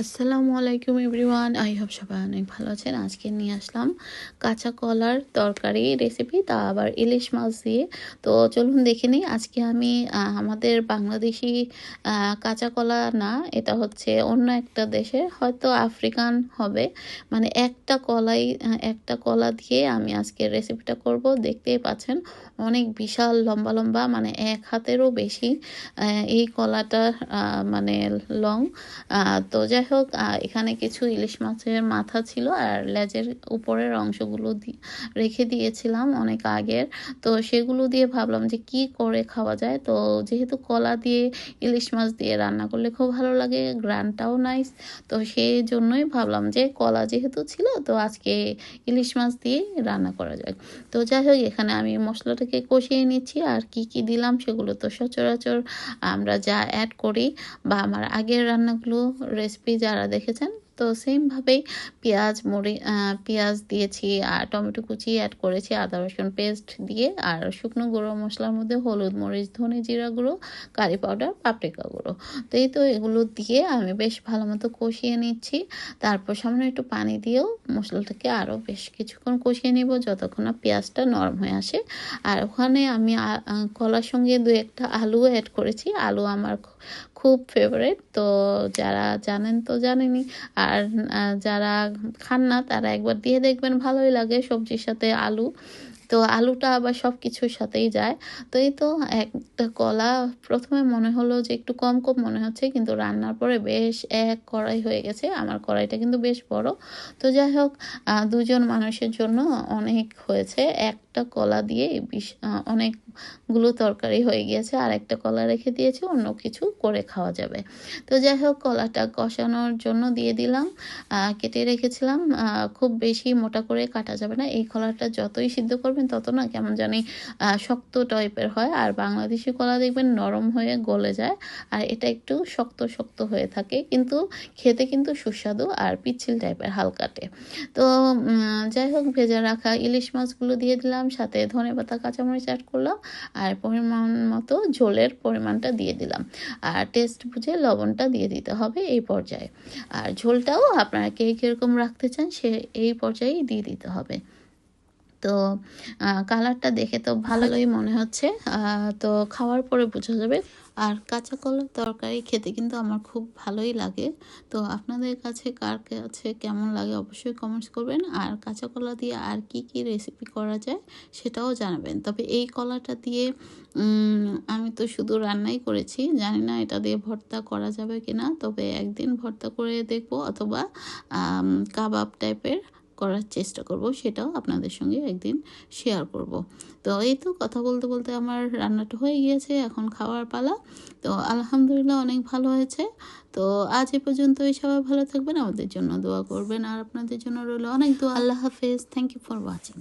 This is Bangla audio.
আসসালামু আলাইকুম এভরিওয়ান, আই হোপ সবাই অনেক ভালো আছেন। আজকে নিয়ে আসলাম কাঁচা কলার তরকারি রেসিপি, তা আবার ইলিশ মাছ দিয়ে। তো চলুন দেখে নিই। আজকে আমি আমাদের বাংলাদেশি কাঁচা কলা না, এটা হচ্ছে অন্য একটা দেশের, হয়তো আফ্রিকান হবে। মানে একটা কলা দিয়ে আমি আজকে রেসিপিটা করব। দেখতেই পাচ্ছেন অনেক বিশাল লম্বা লম্বা, মানে এক হাতেরও বেশি এই কলাটা মানে লং। তো যাই হোক, এখানে কিছু ইলিশ মাছের মাথা ছিল আর লেজের উপরের অংশগুলো রেখে দিয়েছিলাম অনেক আগের। তো সেগুলো দিয়ে ভাবলাম যে কি করে খাওয়া যায়। তো যেহেতু কলা দিয়ে ইলিশ মাছ দিয়ে রান্না করলে খুব ভালো লাগে, গ্রানটাও নাইস। তো সেই জন্যই ভাবলাম যে কলা যেহেতু ছিল, তো আজকে ইলিশ মাছ দিয়ে রান্না করা যায়। তো যাই হোক, এখানে আমি মশলাটাকে কষিয়ে নিচ্ছি। আর কি কি দিলাম সেগুলো তো সচরাচর আমরা যা অ্যাড করি বা আমার আগের রান্নাগুলো রেসিপি যারা দেখেছেন, তো সেমভাবেই পেঁয়াজ দিয়েছি আর টমেটো কুচি অ্যাড করেছি, আদা রসুন পেস্ট দিয়ে, আর শুকনো গুঁড়ো মশলার মধ্যে হলুদ, মরিচ, ধনে জিরা গুঁড়ো, কারি পাউডার, পাপরিকা গুঁড়ো। তো এই তো এগুলো দিয়ে আমি বেশ ভালো মতো কষিয়ে নিচ্ছি। তারপর সামান্য একটু পানি দিয়েও মশলাটাকে আরও বেশ কিছুক্ষণ কষিয়ে নিব, যতক্ষণ না পেঁয়াজটা নরম হয়ে আসে। আর ওখানে আমি কলার সঙ্গে দু একটা আলু অ্যাড করেছি। আলু আমার খুব ফেভারিট। তো যারা জানেন তো জানেনই, আর যারা খান না তারা একবার দিয়ে দেখবেন, ভালোই লাগে সবজির সাথে আলু। তো আলুটা আবার সব কিছুর সাথেই যায়। তো এই তো একটা কলা প্রথমে মনে হলো যে একটু কম কম মনে হচ্ছে, কিন্তু রান্নার পরে বেশ এক কড়াই হয়ে গেছে। আমার কড়াইটা কিন্তু বেশ বড়। তো যাই হোক, দুজন মানুষের জন্য অনেক হয়েছে। একটা কলা দিয়ে অনেকগুলো তরকারি হয়ে গিয়েছে। আর একটা কলা রেখে দিয়েছি, অন্য কিছু করে খাওয়া যাবে। তো যাই হোক, কলাটা কষানোর জন্য দিয়ে দিলাম। কেটে রেখেছিলাম। খুব বেশি মোটা করে কাটা যাবে না। এই কলাটা যতই সিদ্ধ করবেন তত না কেমন জানি শক্ত টাইপের হয়। আর বাংলাদেশি কলা দেখবেন নরম হয়ে গলে যায়, আর এটা একটু শক্ত শক্ত হয়ে থাকে, কিন্তু খেতে কিন্তু সুস্বাদু আর পিচ্ছিল টাইপের হালকাটে। তো যাই হোক, ভেজে রাখা ইলিশ মাছগুলো দিয়ে দিলাম, সাথে ধনেপাতা, কাঁচামরিচ অ্যাড করলাম, আর পরিমাণ মতো ঝোলের পরিমাণটা দিয়ে দিলাম। আর টেস্ট বুঝে লবণটা দিয়ে দিতে হবে এই পর্যায়ে। আর ঝোলটাও আপনারা কে কীরকম রাখতে চান সে এই পর্যায়েই দিয়ে দিতে হবে। তো কালারটা দেখে তো ভালোই মনে হচ্ছে। তো খাওয়ার পরে বোঝা যাবে। আর কাঁচা কলার তরকারি খেতে কিন্তু আমার খুব ভালোই লাগে। তো আপনাদের কাছে কার কাছে কেমন লাগে অবশ্যই কমেন্টস করবেন। আর কাঁচা কলা দিয়ে আর কি কি রেসিপি করা যায় সেটাও জানাবেন। তবে এই কলাটা দিয়ে আমি তো শুধু রান্নাই করেছি, জানি না এটা দিয়ে ভর্তা করা যাবে কিনা। তবে একদিন ভর্তা করে দেখব, অথবা কাবাব টাইপের করার চেষ্টা করব, সেটাও আপনাদের সঙ্গে একদিন শেয়ার করব। তো এই তো কথা বলতে বলতে আমার রান্নাটা হয়ে গিয়েছে, এখন খাওয়ার পালা। তো আলহামদুলিল্লাহ অনেক ভালো হয়েছে। তো আজ এ পর্যন্তই। সবাই ভালো থাকবেন, আমাদের জন্য দোয়া করবেন, আর আপনাদের জন্য রইল অনেক দোয়া। আল্লাহ হাফেজ। Thank you for watching.